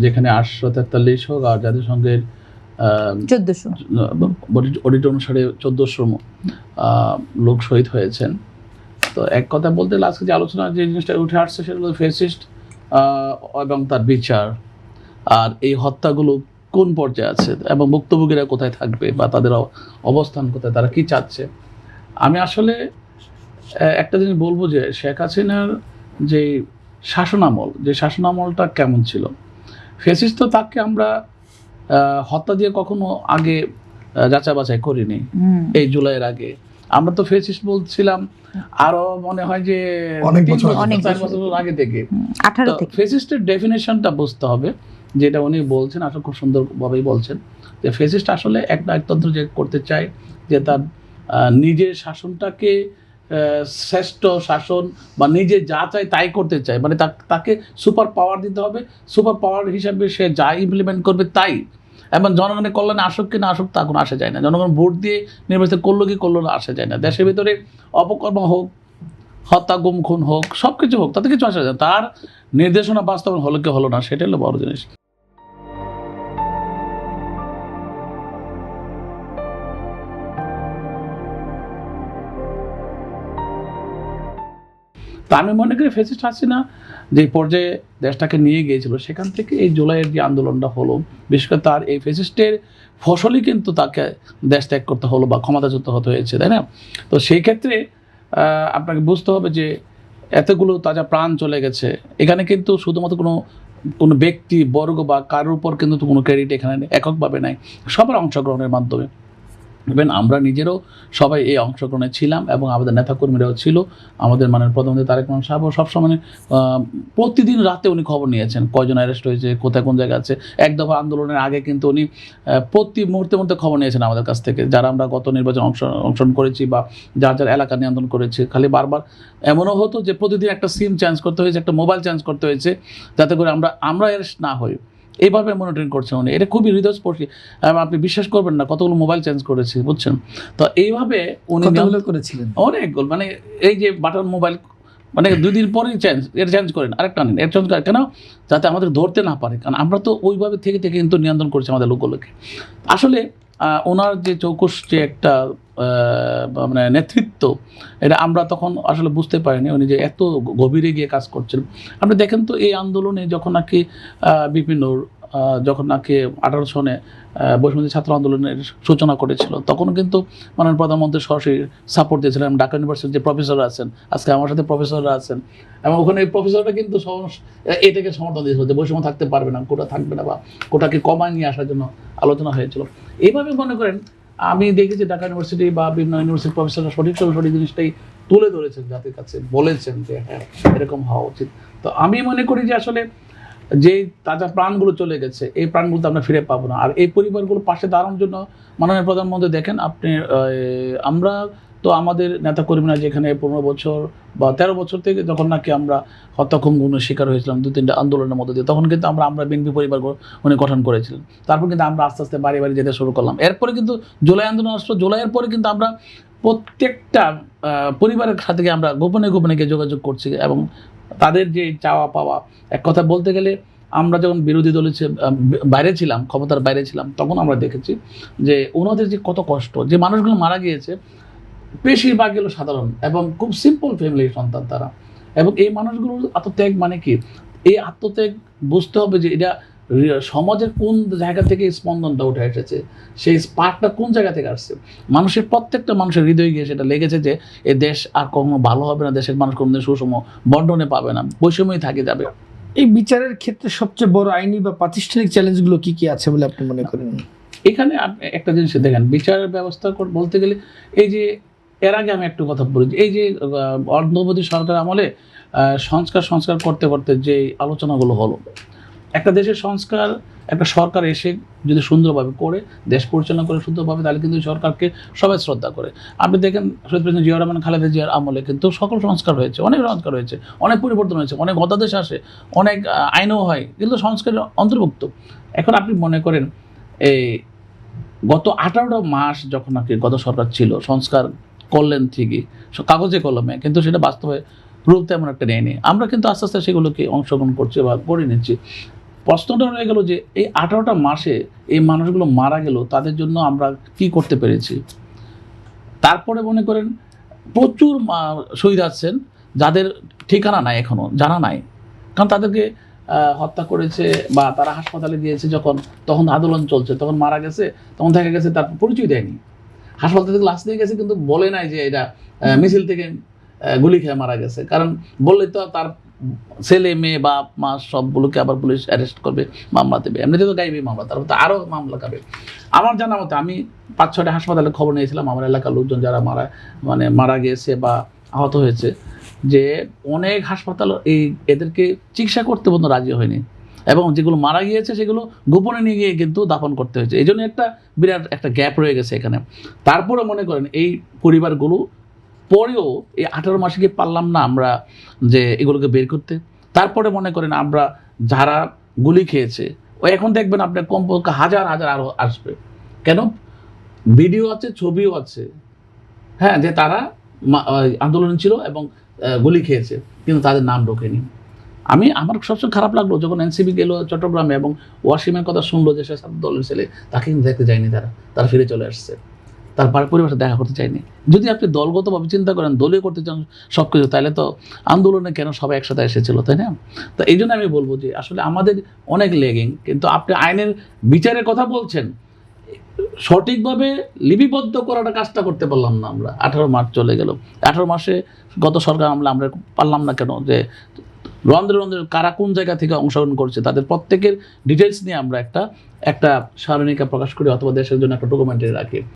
যেখানে 843 হোক আর জাতিসংঘের 1400 অডিট অনুসারে 1400 লোক শহীদ হয়েছেন। তো এক কথা বলতে আজকে যে আলোচনা যে জিনিসটা উঠে আসছে সেটা হলো ফ্যাসিস্ট এবং তার বিচার, আর এই হত্যাগুলো কোন পর্যায়ে আছে এবং ভুক্তভোগীরা কোথায় থাকবে বা তাদের অবস্থান কোথায়, তারা কি চাচ্ছে। আমি আসলে একটা জিনিস বলবো যে শেখ হাসিনার যে শাসনামলটা কেমন ছিল। ফ্যাসিস্ট তো তাকে আমরা হত্যা দিয়ে কখনো আগে যাচাই বাছাই করিনি। এই জুলাইয়ের আগে আমরা তো ফ্যাসিস্ট বলছিলাম আরো মনে হয় যে 4 বছর আগে থেকে। 18 থেকে ফ্যাসিস্টের ডেফিনেশনটা বুঝতে হবে, যেটা উনি বলছেন আসলে খুব সুন্দরভাবেই বলছেন যে ফ্যাসিস্ট আসলে একটা একতন্ত্র যে করতে চায়, যে তার নিজের শাসনটাকে শ্রেষ্ঠ শাসন বা নিজে যা চায় তাই করতে চায়, মানে তাকে সুপার পাওয়ার দিতে হবে, সুপার পাওয়ার হিসাবে সে যা ইমপ্লিমেন্ট করবে তাই। এবং জনগণের কল্যাণে আসুক কি না আসুক তা কোনো আসা যায় না, জনগণ ভোট দিয়ে নির্বাচিত করলো কি করলো না আসা যায় না। দেশের ভিতরে অপকর্ম হোক, হত্যা গুম খুন হোক, সব কিছু হোক, তাতে কিছু আসা যায় না, তার নির্দেশনা বাস্তবায়ন হলো কি হলো না সেটা হলো বড় জিনিস। তা আমি মনে করি ফ্যাসিস্ট হাসিনা যে পর্যায়ে দেশটাকে নিয়ে গিয়েছিল সেখান থেকে এই জুলাইয়ের যে আন্দোলনটা হলো, বিশেষ করে তার এই ফ্যাসিস্টের ফসলই কিন্তু তাকে দেশ ত্যাগ করতে হলো বা ক্ষমতাচ্যুত হতে হয়েছে, তাই না? তো সেই ক্ষেত্রে আপনাকে বুঝতে হবে যে এতগুলো তাজা প্রাণ চলে গেছে, এখানে কিন্তু শুধুমাত্র কোনো ব্যক্তি বর্গ বা কারোর উপর কিন্তু কোনো ক্রেডিট এখানে এককভাবে নাই, সবার অংশগ্রহণের মাধ্যমে। ইভেন আমরা নিজেরও সবাই এই অংশগ্রহণে ছিলাম এবং আমাদের নেতাকর্মীরাও ছিল। আমাদের প্রধানমন্ত্রী তারেক রহমান সাহেব সবসময় প্রতিদিন রাতে উনি খবর নিয়েছেন কয়জন অ্যারেস্ট হয়েছে, কোথায় কোন জায়গায় আছে। এক দফা আন্দোলনের আগে কিন্তু উনি প্রতি মুহূর্তে খবর নিয়েছেন আমাদের কাছ থেকে, যারা আমরা গত নির্বাচন অংশগ্রহণ করেছি বা যার এলাকা নিয়ন্ত্রণ করেছি। খালি বারবার এমনও হতো যে প্রতিদিন একটা সিম চেঞ্জ করতে হয়েছে, একটা মোবাইল চেঞ্জ করতে হয়েছে, যাতে করে আমরা অ্যারেস্ট না হই। এইভাবে মনিটরিং করছেন উনি, এটা খুবই হৃদয়স্পর্শী। আপনি বিশ্বাস করবেন না কতগুলো মোবাইল চেঞ্জ করেছি, বুঝছেন? তো এইভাবে উনি করেছিলেন অনেকগুলো, মানে এই যে বাটন মোবাইল, মানে 2 দিন পরেই চেঞ্জ করেন, আরেকটা নিন, এর চেঞ্জ করেন কেন? যাতে আমাদের ধরতে না পারে, কারণ আমরা তো ওইভাবে থেকে কিন্তু নিয়ন্ত্রণ করছি আমাদের লোকগুলোকে। আসলে ওনার যে চৌকস যে একটা মানে নেতৃত্ব, এটা আমরা তখন আসলে বুঝতে পারিনি উনি যে এত গভীরে গিয়ে কাজ করছেন। আপনি দেখেন তো এই আন্দোলনে যখন নাকি বিভিন্ন যখন নাকি 18 সনে বৈষম্য ছাত্র আন্দোলনের সূচনা করেছিল, তখন কিন্তু মাননীয় প্রধানমন্ত্রী সরাসরি সাপোর্ট দিয়েছিলেন। ঢাকা ইউনিভার্সিটির যে প্রফেসররা আছেন, আজকে আমার সাথে প্রফেসররা আছেন, এবং ওখানে এই প্রফেসররা কিন্তু এটাকে সমর্থন দিয়েছিল যে বৈষম্য থাকতে পারবে না, কোটা থাকবে না, বা কোটাকে কমায় নিয়ে আসার জন্য আলোচনা হয়েছিল। এইভাবে মনে করেন আমি দেখেছি ঢাকা ইউনিভার্সিটি বা বিভিন্ন ইউনিভার্সিটির প্রফেসররা সঠিক জিনিসটাই তুলে ধরেছেন, জাতির কাছে বলেছেন যে হ্যাঁ এরকম হওয়া উচিত। তো আমি মনে করি যে আসলে যে তাজা প্রাণগুলো চলে গেছে, এই প্রাণগুলো তো আমরা ফিরে পাবো না। আর এই পরিবারগুলো পাশে দাঁড়ানোর জন্য মাননীয় প্রধানমন্ত্রী দেখেন আপনি, আমরা তো আমাদের নেতাকর্মীরা যেখানে 15 বছর বা 13 বছর থেকে যখন নাকি আমরা হত্যাকুণ্ডের শিকার হয়েছিলাম 2-3টা আন্দোলনের মধ্যে দিয়ে, তখন কিন্তু আমরা বিএনপি পরিবার উনি গঠন করেছিলেন। তারপর কিন্তু আমরা আস্তে আস্তে বাড়ি বাড়ি যেতে শুরু করলাম। এরপরে কিন্তু জুলাই আন্দোলন আসলো, জুলাইয়ের পরে কিন্তু আমরা প্রত্যেকটা পরিবারের সাথে আমরা গোপনে গিয়ে যোগাযোগ করছি, এবং তাদের যে চাওয়া পাওয়া, এক কথা বলতে গেলে আমরা যখন বিরোধী দলের বাইরে ছিলাম, ক্ষমতার বাইরে ছিলাম, তখন আমরা দেখেছি যে ওনাদের যে কত কষ্ট, যে মানুষগুলো মারা গিয়েছে বেশিরভাগ গেল সাধারণ এবং খুব সিম্পল ফ্যামিলির সন্তান তারা। এবং এই মানুষগুলোর আত্মত্যাগ মানে কি, এই আত্মত্যাগ বুঝতে হবে যে এটা সমাজের কোন জায়গা থেকে স্পন্দনটা উঠে এসেছে, সেই স্পার্কটা কোন জায়গা থেকে আসছে। মানুষের প্রত্যেকটা মানুষের হৃদয়ে গিয়ে সেটা লেগেছে যে এ দেশ আর কখনো ভালো হবে না, দেশের মানুষ কোনোদিন সুষম বন্টনে পাবে না, বৈষম্যই থাকে যাবে। এই বিচারের ক্ষেত্রে সবচেয়ে বড় আইনি বা প্রাতিষ্ঠানিক চ্যালেঞ্জগুলো কি কি আছে বলে আপনি মনে করেন? এখানে আপনি একটা জিনিস দেখেন, বিচারের ব্যবস্থা বলতে গেলে এই যে এর আগে আমি একটু কথা বলি, এই যে অন্তর্বর্তী সরকার আমলে সংস্কার করতে করতে যে আলোচনাগুলো হলো, একটা দেশের সংস্কার একটা সরকার এসে যদি সুন্দরভাবে করে দেশ পরিচালনা করে সুন্দরভাবে, তাহলে কিন্তু সরকারকে সবাই শ্রদ্ধা করে। আপনি দেখেন শহীদ প্রেসিডেন্ট জিয়া রহমান, খালেদা জিয়ার আমলে কিন্তু সকল সংস্কার হয়েছে, অনেক সংস্কার হয়েছে, অনেক পরিবর্তন হয়েছে, অনেক অধ্যাদেশ আসে, অনেক আইনও হয়, কিন্তু সংস্কারের অন্তর্ভুক্ত। এখন আপনি মনে করেন এই গত 18টা মাস যখন নাকি গত সরকার ছিল, সংস্কার করলেন ঠিকই কাগজে কলমে, কিন্তু সেটা বাস্তবে রূপ তেমন একটা নেয়নি। আমরা কিন্তু আস্তে আস্তে সেগুলোকে অংশগ্রহণ করছি বা করে নিচ্ছি। প্রশ্নটা রয়ে গেল যে এই 18টা মাসে এই মানুষগুলো মারা গেল, তাদের জন্য আমরা কি করতে পেরেছি। তারপরে মনে করেন প্রচুর শহীদ আছেন যাদের ঠিকানা নাই, এখনো জানা নাই, কারণ তাদেরকে হত্যা করেছে বা তারা হাসপাতালে গিয়েছে যখন, তখন আন্দোলন চলছে, তখন মারা গেছে, তখন দেখা গেছে তার পরিচয় দেয়নি, হাসপাতাল থেকে লাশ দিয়ে গেছে কিন্তু বলে নাই যে এটা মিছিল থেকে গুলি খেয়ে মারা গেছে, কারণ বললে তো তার ছেলে মেয়ে বা মা সবগুলোকে আবার পুলিশ অ্যারেস্ট করবে, মামলা দেবে, এমনিতে তো গাইবে মামলা, তারপর তো আরও মামলা খাবে। আমার জানা মতে আমি 5-6টা হাসপাতালে খবর নিয়েছিলাম, আমার এলাকার লোকজন যারা মারা গিয়েছে বা আহত হয়েছে, যে অনেক হাসপাতাল এদেরকে চিকিৎসা করতে পর্যন্ত রাজি হয়নি, এবং যেগুলো মারা গিয়েছে সেগুলো গোপনে নিয়ে গিয়ে কিন্তু দাফন করতে হয়েছে। এই জন্য একটা বিরাট একটা গ্যাপ রয়ে গেছে এখানে। তারপরে মনে করেন এই পরিবারগুলো পরেও এই 18 মাসে গিয়ে পারলাম না আমরা যে এগুলোকে বের করতে। তারপরে মনে করেন আমরা যারা গুলি খেয়েছে, ও এখন দেখবেন আপনার কমপক্ষে হাজার হাজার আরও আসবে, কেন ভিডিও আছে, ছবিও আছে, হ্যাঁ, যে তারা আন্দোলন ছিল এবং গুলি খেয়েছে, কিন্তু তাদের নাম ঢোকেনি। আমার সবচেয়ে খারাপ লাগলো যখন এনসিপি গেল চট্টগ্রামে এবং ওয়াসিমের কথা শুনলো যে সে দলের ছেলে, তাকে কিন্তু দেখতে যায়নি, তারা ফিরে চলে আসছে, তার পরিবারের দেখা করতে চায়নি। যদি আপনি দলগতভাবে চিন্তা করেন, দলীয় করতে চান সব কিছু, তাহলে তো আন্দোলনে কেন সবাই একসাথে এসেছিল, তাই না? তো এই জন্য আমি বলবো যে আসলে আমাদের অনেক লেগিং, কিন্তু আপনি আইনের বিচারের কথা বলছেন, সঠিকভাবে লিপিবদ্ধ করাটা কাজটা করতে পারলাম না আমরা। 18 মাস চলে গেল, 18 মাসে গত সরকার আমরা পারলাম না কেন যে রন্ধ্রে রন্ধ্রে কারা কোন জায়গা থেকে অংশগ্রহণ করছে তাদের প্রত্যেকের ডিটেলস নিয়ে আমরা একটা সারণিকা প্রকাশ করি, অথবা দেশের জন্য একটা ডকুমেন্টারি রাখি।